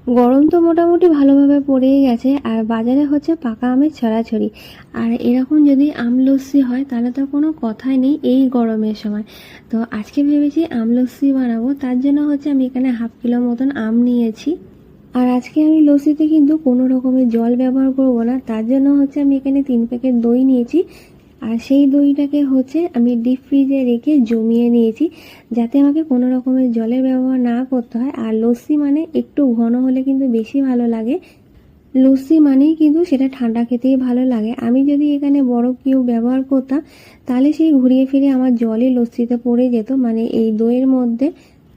গরম তো মোটামুটি ভালোভাবে পড়েই গেছে, আর বাজারে হচ্ছে পাকা আমের ছড়াছড়ি। আর এরকম যদি আম লস্যি হয় তাহলে তো কোনো কথাই নেই এই গরমের সময়। তো আজকে ভেবেছি আম লস্যি বানাবো, তার জন্য হচ্ছে আমি এখানে 1/2 কিলো মতন আম নিয়েছি। আর আজকে আমি লস্যিতে কিন্তু কোনো রকমের জল ব্যবহার করব না, তার জন্য হচ্ছে আমি এখানে 3 প্যাকেট দই নিয়েছি। আর সেই দইটাকে হচ্ছে আমি ডিপ ফ্রিজে রেখে জমিয়ে নিয়েছি, যাতে আমাকে কোনো রকমের জলের ব্যবহার না করতে হয়। আর লস্যি মানে একটু ঘন হলে কিন্তু বেশি ভালো লাগে। লস্যি মানেই কিন্তু সেটা ঠান্ডা খেতেই ভালো লাগে। আমি যদি এখানে বরফ কিউব ব্যবহার করতাম তাহলে সেই ঘুরিয়ে ফিরে আমার জলই লস্যিতে পড়ে যেত, মানে এই দইয়ের মধ্যে।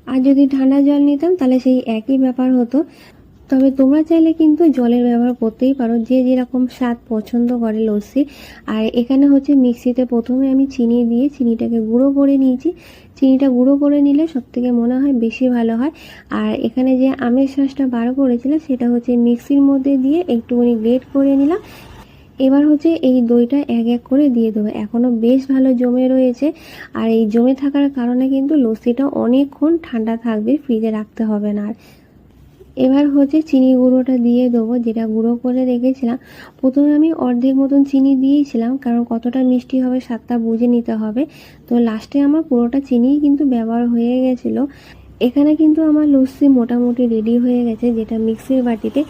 আর যদি ঠান্ডা জল নিতাম তাহলে সেই একই ব্যাপার হতো। তবে তোমরা চাইলে কিন্তু জলের ব্যবহার করতেই পারো, যে যেরকম স্বাদ পছন্দ করে লস্যি। আর এখানে হচ্ছে মিক্সিতে প্রথমে আমি চিনি দিয়ে চিনিটাকে গুঁড়ো করে নিয়েছি। চিনিটা গুঁড়ো করে নিলে সবথেকে মনে হয় বেশি ভালো হয়। আর এখানে যে আমের শাঁসটা বার করেছিলাম সেটা হচ্ছে মিক্সির মধ্যে দিয়ে একটুখানি গ্রেট করে নিলাম। এবার হচ্ছে এই দইটা এক এক করে দিয়ে দেবো। এখনও বেশ ভালো জমে রয়েছে, আর এই জমে থাকার কারণে কিন্তু লস্যিটা অনেকক্ষণ ঠান্ডা থাকবে, ফ্রিজে রাখতে হবে না। আর এবার হচ্ছে চিনি গুঁড়োটা দিয়ে দেবো, যেটা গুঁড়ো করে রেখেছিলাম। প্রথমে আমি অর্ধেক মতন চিনি দিয়েছিলাম, কারণ কতটা মিষ্টি হবে স্বাদটা বুঝে নিতে হবে। তো লাস্টে আমার পুরোটা চিনিই কিন্তু ব্যবহার হয়ে গেছিলো। এখানে কিন্তু আমার লস্যি মোটামুটি রেডি হয়ে গেছে, যেটা মিক্সির বাটিতে।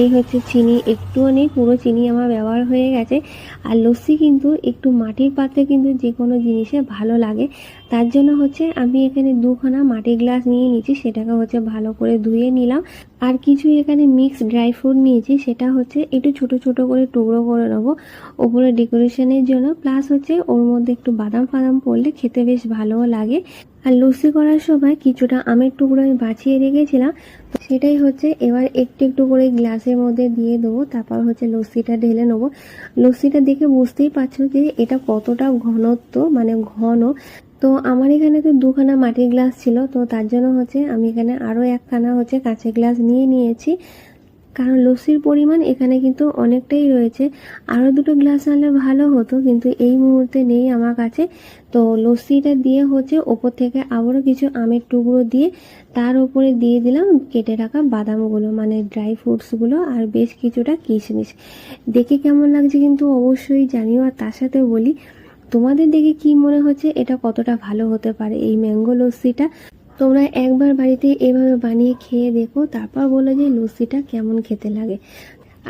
এই হচ্ছে চিনি, একটুও নেই, পুরো চিনি আমার ব্যবহার হয়ে গেছে। আর লস্যি কিন্তু একটু মাটির পাত্রে কিন্তু যে কোনো জিনিসে ভালো লাগে, তার জন্য হচ্ছে আমি এখানে 2খানা মাটির গ্লাস নিয়ে নিয়েছি, সেটাকে হচ্ছে ভালো করে ধুয়ে নিলাম। আর কিছু এখানে মিক্স ড্রাই ফ্রুট নিয়েছি, সেটা হচ্ছে একটু ছোট ছোট করে টুকরো করে নেবো ওপরে ডেকোরেশনের জন্য। প্লাস হচ্ছে ওর মধ্যে একটু বাদাম ফাদাম পড়লে খেতে বেশ ভালোও লাগে। আর লস্যি করার সময় কিছুটা আমের টুকরো আমি বাছিয়ে রেখেছিলাম, সেটাই হচ্ছে এবার একটু একটু করে গ্লাসের মধ্যে দিয়ে দেবো। তারপর হচ্ছে লস্যিটা ঢেলে নেবো। লস্যিটা দেখে বুঝতেই পারছো যে এটা কতটা ঘনত্ব, মানে ঘন। তো আমার এখানে তো 2খানা মাটির গ্লাস ছিল, তো তার জন্য হচ্ছে আমি এখানে আরও 1খানা হচ্ছে কাঁচের গ্লাস নিয়ে নিয়েছি, কারণ লস্যির পরিমাণ এখানে কিন্তু অনেকটাই রয়েছে। আরও 2টো গ্লাস আনলে ভালো হতো, কিন্তু এই মুহূর্তে নেই আমার কাছে। তো লস্যিটা দিয়ে হচ্ছে ওপর থেকে আবারও কিছু আমের টুকরো দিয়ে তার উপরে দিয়ে দিলাম কেটে রাখা বাদামগুলো, মানে ড্রাই ফ্রুটসগুলো, আর বেশ কিছুটা কিশমিশ। দেখে কেমন লাগছে কিন্তু অবশ্যই জানিও। আর তার সাথে বলি, তোমাদের দেখে কি মনে হচ্ছে এটা কতটা ভালো হতে পারে এই ম্যাঙ্গো লস্যিটা। তোমরা একবার বাড়িতে এভাবে বানিয়ে খেয়ে দেখো, তারপর বলো যে লস্যিটা কেমন খেতে লাগে।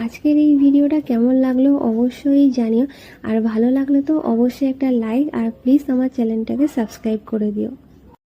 আজকের এই ভিডিওটা কেমন লাগলো অবশ্যই জানিও। আর ভালো লাগলে তো অবশ্যই একটা লাইক, আর প্লিজ আমার চ্যানেলটাকে সাবস্ক্রাইব করে দিও।